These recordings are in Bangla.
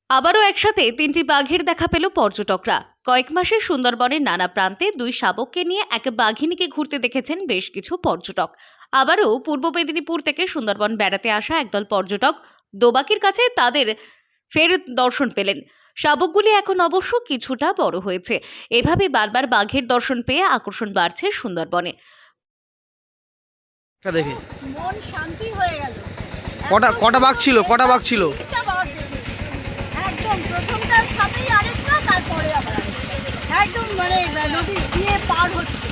আবারও একসাথে তিনটি বাঘের দেখা পেল পর্যটকরা। কয়েক মাসে সুন্দরবনের নানা প্রান্তে দুই শাবককে নিয়ে এক বাঘিনীকে ঘুরতে দেখেছেন বেশ কিছু পর্যটক। আবারও পূর্ব মেদিনীপুর থেকে সুন্দরবন বেড়াতে আসা একদল পর্যটক দোবাকির কাছে তাদের ফের দর্শন পেলেন। শাবকগুলি এখন অবশ্য কিছুটা বড় হয়েছে। এভাবে বারবার বাঘের দর্শন পেয়ে আকর্ষণ বাড়ছে সুন্দরবনে। এটা দেখে মন শান্তি হয়ে গেল। কটা কটা বাঘ ছিল? তিনটা বাঘ দেখেছি। একদম প্রথমটার সাথেই আরেকটা, তারপরে আবার আরেকটা। একদম মানে নদী দিয়ে পার হচ্ছে,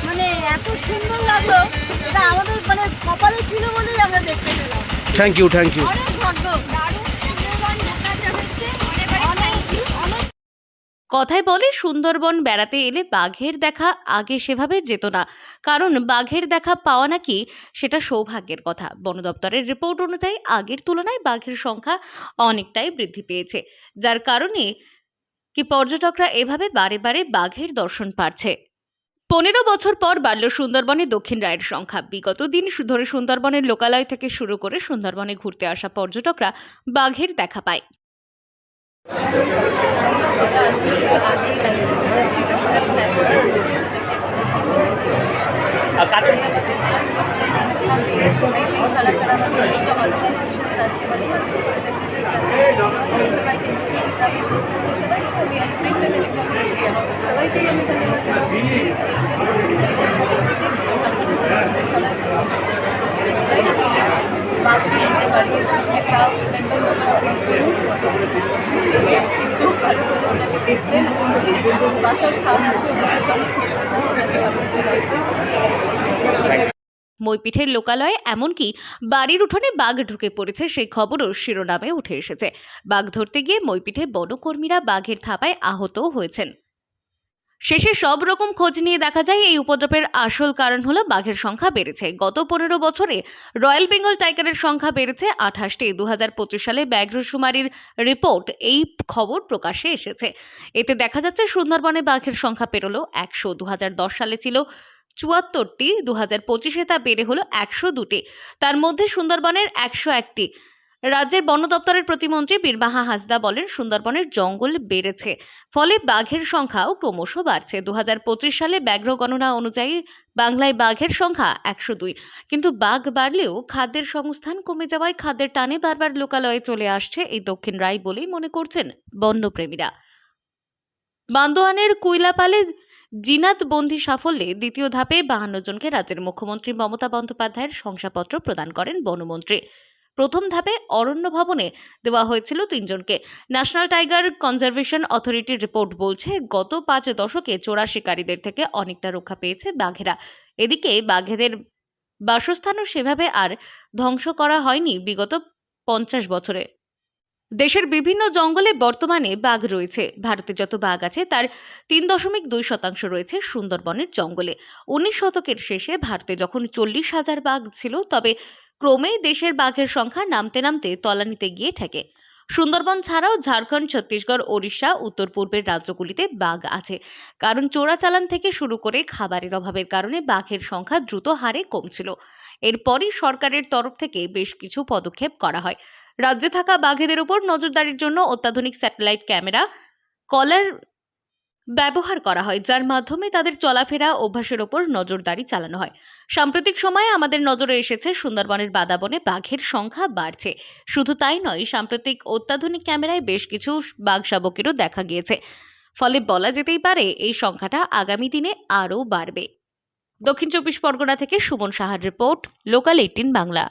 মানে এত সুন্দর লাগলো। এটা আমাদের মানে কপালে ছিল বলেই আমরা দেখতে পেলাম। Thank you. অনেক ভাগ্য, দারুণ সুন্দরবন দেখা যাচ্ছে। অনেক কথায় বলে সুন্দরবন বেড়াতে এলে বাঘের দেখা আগে সেভাবে যেত না, কারণ বাঘের দেখা পাওয়া নাকি সেটা সৌভাগ্যের কথা। বন দপ্তরের রিপোর্ট অনুযায়ী আগের তুলনায় বাঘের সংখ্যা অনেকটাই বৃদ্ধি পেয়েছে, যার কারণে পর্যটকরা এভাবে বারে বারে বাঘের দর্শন পাচ্ছে। 15 বছর পর বাড়ল সুন্দরবনে দক্ষিণ রায়ের সংখ্যা। বিগত দিন ধরে সুন্দরবনের লোকালয় থেকে শুরু করে সুন্দরবনে ঘুরতে আসা পর্যটকরা বাঘের দেখা পায়। দেখলেন যে বাসার স্থান আছে মইপিঠের লোকালয়ে এমনকি বাড়ির উঠোনে বাঘ ঢুকে পড়েছে সেই খবরও শিরোনামে উঠে এসেছে। বাঘ ধরতে গিয়ে মইপিঠে বনকর্মীরা বাঘের থাবায় আহতও হয়েছেন। শেষে সব রকম খোঁজ নিয়ে দেখা যায় এই উপদ্রবের আসল কারণ হলো বাঘের সংখ্যা বেড়েছে। গত 15 বছরে রয়্যাল বেঙ্গল টাইগারের সংখ্যা বেড়েছে 28টি। 2025 সালে ব্যাঘ্রশুমারির রিপোর্ট এই খবর প্রকাশ্যে এসেছে। এতে দেখা যাচ্ছে সুন্দরবনে বাঘের সংখ্যা পেরোলো 100। 2010 সালে ছিল 74টি, 2025-এ তা বেড়ে হলো 102টি। তার মধ্যে সুন্দরবনের 101টি। রাজ্যের বন দপ্তরের প্রতিমন্ত্রী বীরবাহা হাসদা বলেন, সুন্দরবনের জঙ্গল বেড়েছে, ফলে বাঘের সংখ্যাও ক্রমশ বাড়ছে। 2025 সালে ব্যাঘ্র গণনা অনুযায়ী বাংলায় বাঘের সংখ্যা 102। কিন্তু বাঘ বাড়লেও খাদ্যের সংস্থান কমে যাওয়ায় খাদ্যের টানে বারবার লোকালয়ে চলে আসছে এই দক্ষিণ রায় বলেই মনে করছেন বন্যপ্রেমীরা। বান্দোয়ানের কুইলাপালে জিনাত বন্দি সাফল্যে দ্বিতীয় ধাপে 52 জনকে রাজ্যের মুখ্যমন্ত্রী মমতা বন্দ্যোপাধ্যায়ের শংসাপত্র প্রদান করেন বনমন্ত্রী। প্রথম ধাপে অরণ্য ভবনে দেওয়া হয়েছিল 3 জনকে। ন্যাশনাল টাইগার কনজারভেশন অথরিটির রিপোর্ট বলছে, গত 5 দশকে চোরা শিকারীদের থেকে অনেকটা রক্ষা পেয়েছে বাঘেরা। এদিকে বাঘেদের বাসস্থানও সেভাবে আর ধ্বংস করা হয়নি বিগত 50 বছরে। দেশের বিভিন্ন জঙ্গলে বর্তমানে বাঘ রয়েছে। ভারতে যত বাঘ আছে তার 3.2% রয়েছে সুন্দরবনের জঙ্গলে। 19 শতকের শেষে ভারতে যখন 40,000 বাঘ ছিল, তবে ক্রমেই দেশের বাঘের সংখ্যা নামতে নামতে তলানিতে গিয়ে ঠেকে। সুন্দরবন ছাড়াও ঝাড়খণ্ড, ছত্তিশগড়, ওড়িশা, উত্তর পূর্বের রাজ্যগুলিতে বাঘ আছে, কারণ চোরাচালান থেকে শুরু করে খাবারের অভাবের কারণে বাঘের সংখ্যা দ্রুত হারে কমছিল। এরপরই সরকারের তরফ থেকে বেশ কিছু পদক্ষেপ করা হয়। রাজ্যে থাকা বাঘেদের উপর নজরদারির জন্য অত্যাধুনিক স্যাটেলাইট ক্যামেরা, কলার ব্যবহার করা হয়, যার মাধ্যমে তাদের চলাফেরা অভ্যাসের ওপর নজরদারি চালানো হয়। সাম্প্রতিক সময়ে আমাদের নজরে এসেছে সুন্দরবনের বাদাবনে বাঘের সংখ্যা বাড়ছে। শুধু তাই নয়, সাম্প্রতিক অত্যাধুনিক ক্যামেরায় বেশ কিছু বাঘ শাবকেরও দেখা গিয়েছে। ফলে বলা যেতেই পারে এই সংখ্যাটা আগামী দিনে আরও বাড়বে। দক্ষিণ 24 পরগনা থেকে সুমন সাহার রিপোর্ট, লোকাল 18 বাংলা।